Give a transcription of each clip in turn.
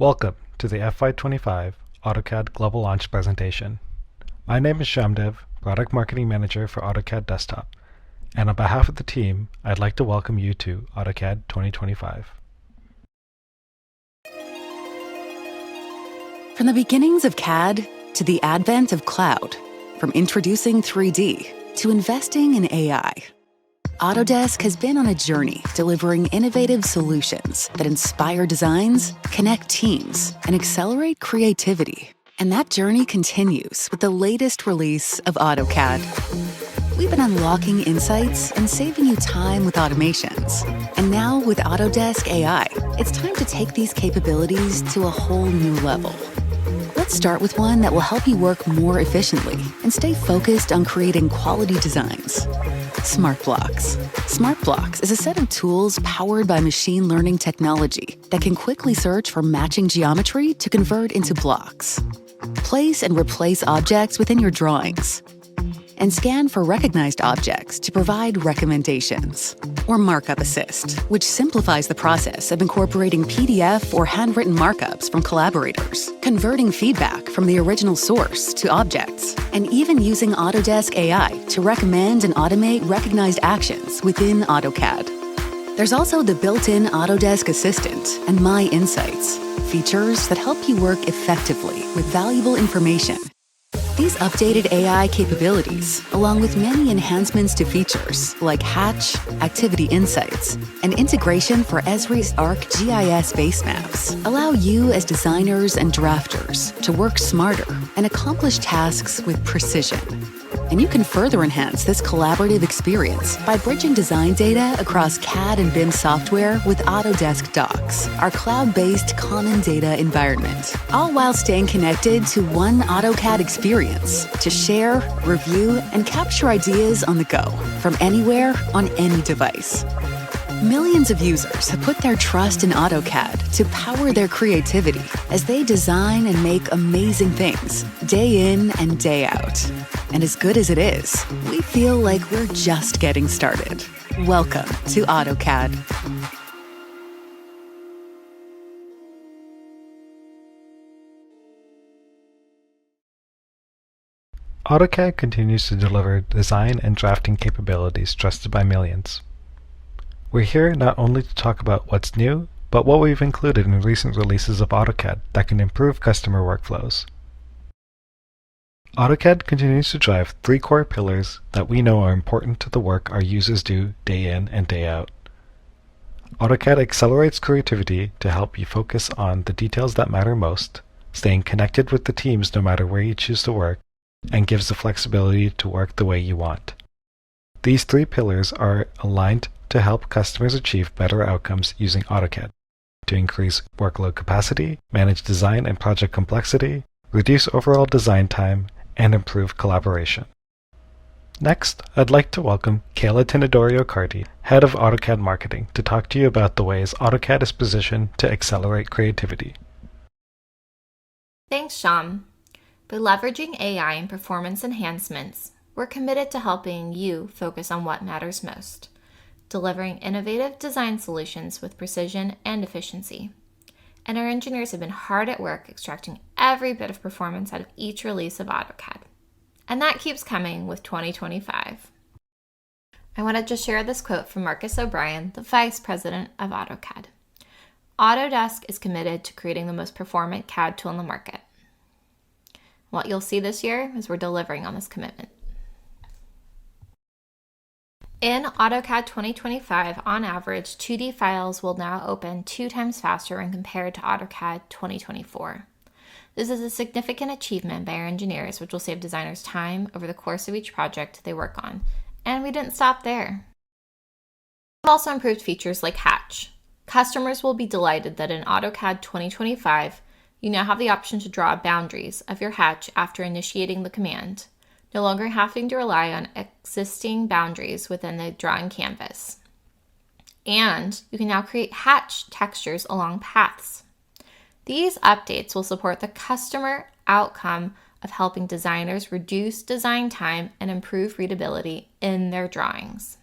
Welcome to the FY25 AutoCAD Global Launch presentation. My name is Shamdev, Product Marketing Manager for AutoCAD Desktop, and on behalf of the team, I'd like to welcome you to AutoCAD 2025. From the beginnings of CAD to the advent of cloud, from introducing 3D to investing in AI, Autodesk has been on a journey delivering innovative solutions that inspire designs, connect teams, and accelerate creativity. And that journey continues with the latest release of AutoCAD. We've been unlocking insights and saving you time with automations. And now with Autodesk AI, it's time to take these capabilities to a whole new level. Let's start with one that will help you work more efficiently and stay focused on creating quality designs. Smart Blocks. Smart Blocks is a set of tools powered by machine learning technology that can quickly search for matching geometry to convert into blocks. Place and replace objects within your drawings, and scan for recognized objects to provide recommendations. Or Markup Assist, which simplifies the process of incorporating PDF or handwritten markups from collaborators, converting feedback from the original source to objects, and even using Autodesk AI to recommend and automate recognized actions within AutoCAD. There's also the built-in Autodesk Assistant and My Insights, features that help you work effectively with valuable information. These updated AI capabilities, along with many enhancements to features like Hatch, Activity Insights, and integration for Esri's ArcGIS base maps, allow you as designers and drafters to work smarter and accomplish tasks with precision. And you can further enhance this collaborative experience by bridging design data across CAD and BIM software with Autodesk Docs, our cloud-based common data environment, all while staying connected to one AutoCAD experience to share, review, and capture ideas on the go from anywhere on any device. Millions of users have put their trust in AutoCAD to power their creativity as they design and make amazing things day in and day out. And as good as it is, we feel like we're just getting started. Welcome to AutoCAD. AutoCAD continues to deliver design and drafting capabilities trusted by millions. We're here not only to talk about what's new, but what we've included in recent releases of AutoCAD that can improve customer workflows. AutoCAD continues to drive three core pillars that we know are important to the work our users do day in and day out. AutoCAD accelerates creativity to help you focus on the details that matter most, staying connected with the teams no matter where you choose to work, and gives the flexibility to work the way you want. These three pillars are aligned to help customers achieve better outcomes using AutoCAD, to increase workload capacity, manage design and project complexity, reduce overall design time, and improve collaboration. Next, I'd like to welcome Kayla Tenodorio-Carty, Head of AutoCAD Marketing, to talk to you about the ways AutoCAD is positioned to accelerate creativity. Thanks, Sham. By leveraging AI and performance enhancements, we're committed to helping you focus on what matters most, delivering innovative design solutions with precision and efficiency. And our engineers have been hard at work extracting every bit of performance out of each release of AutoCAD. And that keeps coming with 2025. I wanted to share this quote from Marcus O'Brien, the Vice President of AutoCAD. Autodesk is committed to creating the most performant CAD tool in the market. What you'll see this year is we're delivering on this commitment. In AutoCAD 2025, on average, 2D files will now open 2 times faster when compared to AutoCAD 2024. This is a significant achievement by our engineers, which will save designers time over the course of each project they work on. And we didn't stop there. We've also improved features like Hatch. Customers will be delighted that in AutoCAD 2025, you now have the option to draw boundaries of your hatch after initiating the command, no longer having to rely on existing boundaries within the drawing canvas. And you can now create hatch textures along paths. These updates will support the customer outcome of helping designers reduce design time and improve readability in their drawings.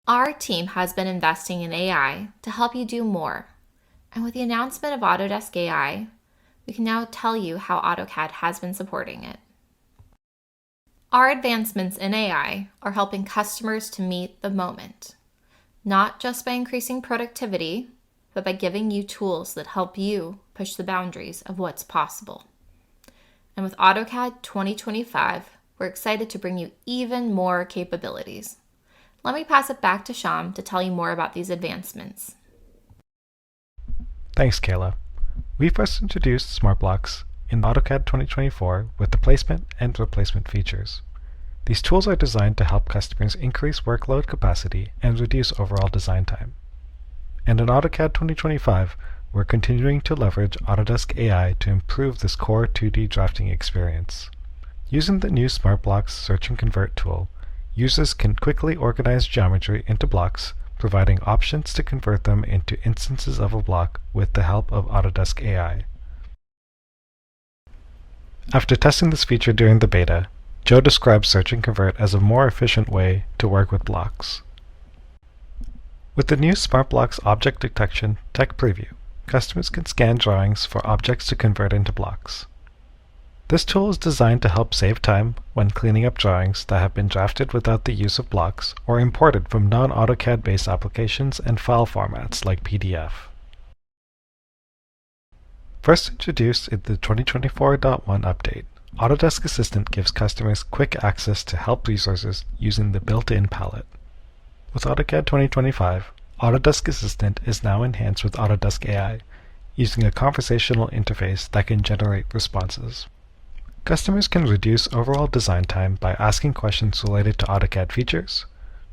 Our team has been investing in AI to help you do more, And with the announcement of Autodesk AI, we can now tell you how AutoCAD has been supporting it. Our advancements in AI are helping customers to meet the moment, not just by increasing productivity, but by giving you tools that help you push the boundaries of what's possible. And with AutoCAD 2025, we're excited to bring you even more capabilities. Let me pass it back to Sham to tell you more about these advancements. Thanks, Kayla. We first introduced Smart Blocks in AutoCAD 2024 with the placement and replacement features. These tools are designed to help customers increase workload capacity and reduce overall design time. And in AutoCAD 2025, we're continuing to leverage Autodesk AI to improve this core 2D drafting experience. Using the new Smart Blocks Search and Convert tool, users can quickly organize geometry into blocks, providing options to convert them into instances of a block with the help of Autodesk AI. After testing this feature during the beta, Joe describes Search and Convert as a more efficient way to work with blocks. With the new Smart Blocks Object Detection Tech Preview, customers can scan drawings for objects to convert into blocks. This tool is designed to help save time when cleaning up drawings that have been drafted without the use of blocks or imported from non-AutoCAD-based applications and file formats like PDF. First introduced in the 2024.1 update, Autodesk Assistant gives customers quick access to help resources using the built-in palette. With AutoCAD 2025, Autodesk Assistant is now enhanced with Autodesk AI, using a conversational interface that can generate responses. Customers can reduce overall design time by asking questions related to AutoCAD features,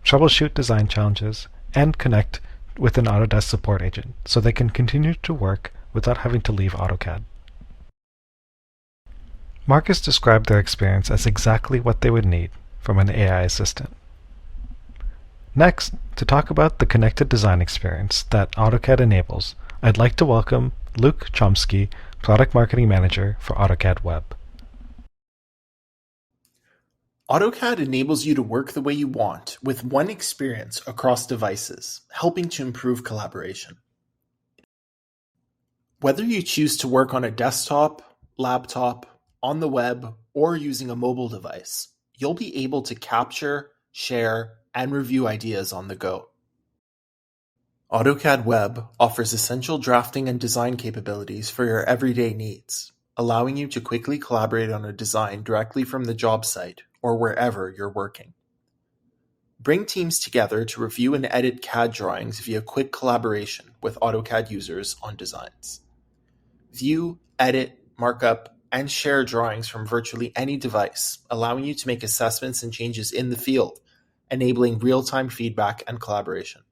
troubleshoot design challenges, and connect with an Autodesk support agent so they can continue to work without having to leave AutoCAD. Marcus described their experience as exactly what they would need from an AI assistant. Next, to talk about the connected design experience that AutoCAD enables, I'd like to welcome Luke Chomsky, Product Marketing Manager for AutoCAD Web. AutoCAD enables you to work the way you want with one experience across devices, helping to improve collaboration. Whether you choose to work on a desktop, laptop, on the web, or using a mobile device, you'll be able to capture, share, and review ideas on the go. AutoCAD Web offers essential drafting and design capabilities for your everyday needs, allowing you to quickly collaborate on a design directly from the job site or wherever you're working. Bring teams together to review and edit CAD drawings via quick collaboration with AutoCAD users on designs. View, edit, markup, and share drawings from virtually any device, allowing you to make assessments and changes in the field, enabling real-time feedback and collaboration.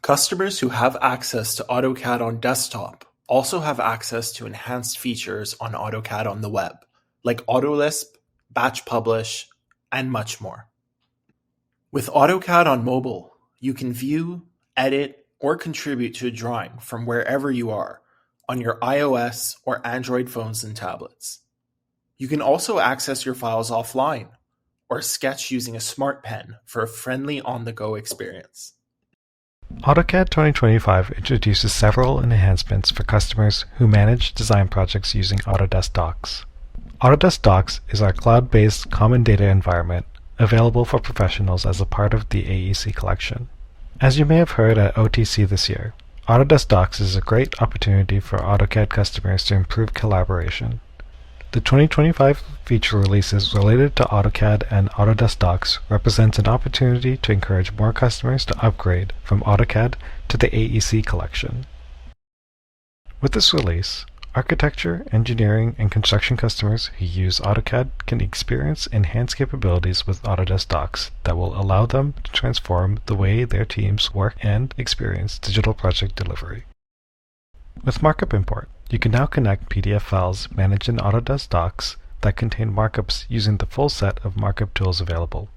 Customers who have access to AutoCAD on desktop also have access to enhanced features on AutoCAD on the web, like AutoLisp, Batch Publish, and much more. With AutoCAD on mobile, you can view, edit, or contribute to a drawing from wherever you are, on your iOS or Android phones and tablets. You can also access your files offline, or sketch using a smart pen for a friendly on-the-go experience. AutoCAD 2025 introduces several enhancements for customers who manage design projects using Autodesk Docs. Autodesk Docs is our cloud-based common data environment available for professionals as a part of the AEC collection. As you may have heard at OTC this year, Autodesk Docs is a great opportunity for AutoCAD customers to improve collaboration. The 2025 feature releases related to AutoCAD and Autodesk Docs represents an opportunity to encourage more customers to upgrade from AutoCAD to the AEC collection. With this release, architecture, engineering, and construction customers who use AutoCAD can experience enhanced capabilities with Autodesk Docs that will allow them to transform the way their teams work and experience digital project delivery. With Markup Import, you can now connect PDF files managed in Autodesk Docs that contain markups using the full set of markup tools available.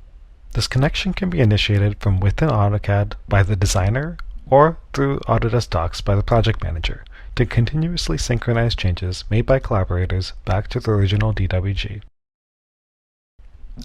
This connection can be initiated from within AutoCAD by the designer or through Autodesk Docs by the project manager to continuously synchronize changes made by collaborators back to the original DWG.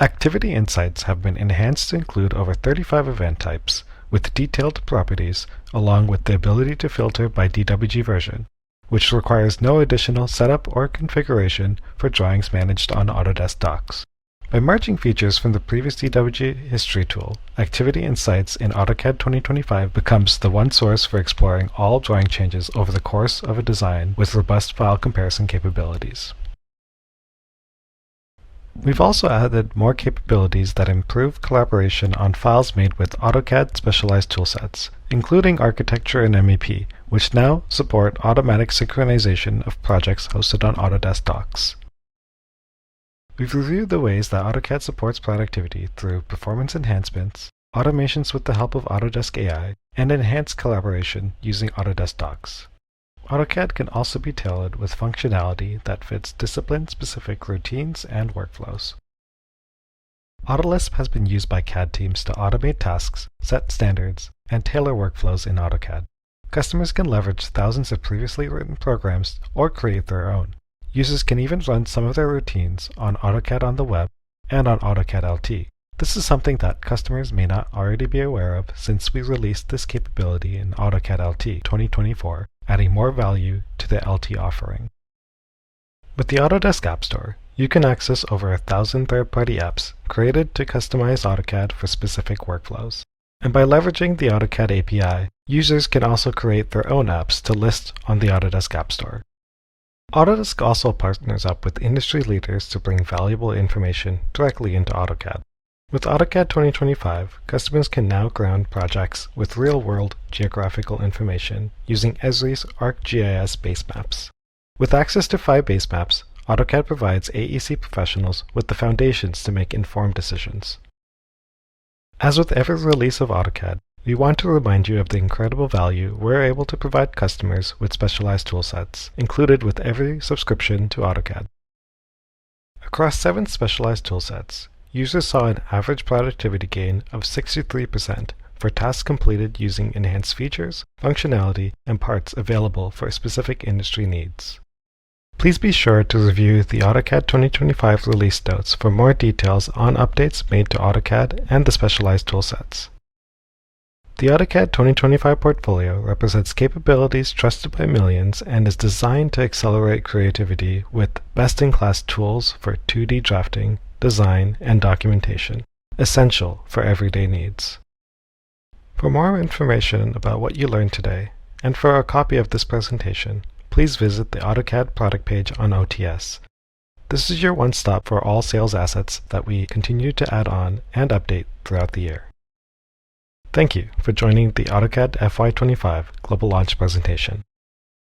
Activity insights have been enhanced to include over 35 event types, with detailed properties, along with the ability to filter by DWG version, which requires no additional setup or configuration for drawings managed on Autodesk docs. By merging features from the previous DWG history tool, Activity Insights in AutoCAD 2025 becomes the one source for exploring all drawing changes over the course of a design with robust file comparison capabilities. We've also added more capabilities that improve collaboration on files made with AutoCAD specialized toolsets, including Architecture and MEP, which now support automatic synchronization of projects hosted on Autodesk docs. We've reviewed the ways that AutoCAD supports productivity through performance enhancements, automations with the help of Autodesk AI, and enhanced collaboration using Autodesk docs. AutoCAD can also be tailored with functionality that fits discipline-specific routines and workflows. AutoLisp has been used by CAD teams to automate tasks, set standards, and tailor workflows in AutoCAD. Customers can leverage thousands of previously written programs or create their own. Users can even run some of their routines on AutoCAD on the web and on AutoCAD LT. This is something that customers may not already be aware of since we released this capability in AutoCAD LT 2024, adding more value to the LT offering. With the Autodesk App Store, you can access over 1,000 third-party apps created to customize AutoCAD for specific workflows. And by leveraging the AutoCAD API, users can also create their own apps to list on the Autodesk App Store. Autodesk also partners up with industry leaders to bring valuable information directly into AutoCAD. With AutoCAD 2025, customers can now ground projects with real-world geographical information using Esri's ArcGIS base maps. With access to 5 base maps, AutoCAD provides AEC professionals with the foundations to make informed decisions. As with every release of AutoCAD, we want to remind you of the incredible value we're able to provide customers with specialized toolsets, included with every subscription to AutoCAD. Across 7 specialized toolsets, users saw an average productivity gain of 63% for tasks completed using enhanced features, functionality, and parts available for specific industry needs. Please be sure to review the AutoCAD 2025 release notes for more details on updates made to AutoCAD and the specialized toolsets. The AutoCAD 2025 portfolio represents capabilities trusted by millions and is designed to accelerate creativity with best-in-class tools for 2D drafting, design, and documentation, essential for everyday needs. For more information about what you learned today, and for a copy of this presentation, please visit the AutoCAD product page on OTS. This is your one-stop for all sales assets that we continue to add on and update throughout the year. Thank you for joining the AutoCAD FY25 Global Launch presentation.